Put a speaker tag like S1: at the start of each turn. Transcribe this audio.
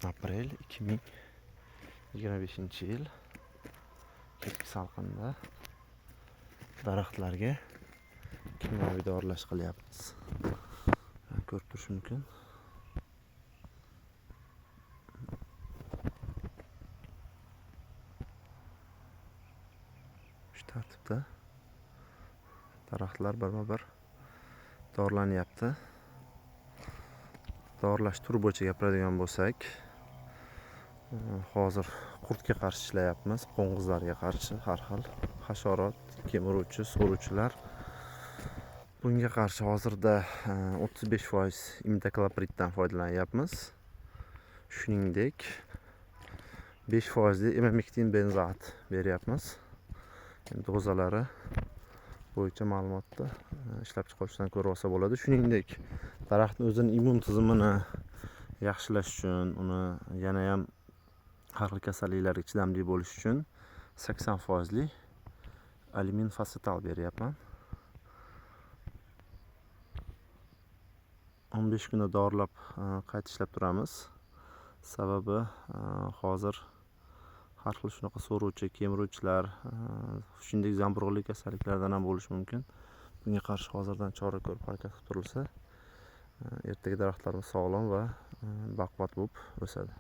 S1: Aprel 2025-yil kechki salqinda daraxtlarga kimyoviy dorilash qilyapmiz. Ko'rib turish mumkin. Shu tartibda daraxtlar birma-bir dorilanyapti. Dorilash turi bo'yicha gapiradigan bo'lsak, hozir qurtga qarshi ishlayapmiz, qo'ng'izlarga qarshi har xil hasharot, kemiruvchi, so'ruvchilar. Bunga qarshi hozirda 35% imidaklopiriddan foydalanyapmiz. Shuningdek, 5% imamektin benzoat beryapmiz. Dozalari bo'yicha ma'lumotni ishlab chiqarishdan ko'rib olsa bo'ladi. Shuningdek, daraxtning o'zining immun tizimini yaxshilash uchun, uni yana ham har xil kasalliklarga chidamli bo'lish uchun 80% alyumin fosfatal beryapman. 15 kunda dorilab qayta ishlab turamiz. Sababi hozir har xil shunaqa so'ruvchi, kemiruvchilar, shuningdek zamburug'li kasalliklardan ham bo'lishi mumkin. Bunga qarshi hozirdan chora ko'rib harakat qilib turilsa, ertaga daraxtlarimiz sog'lom va baquvvat bo'lib o'sadi.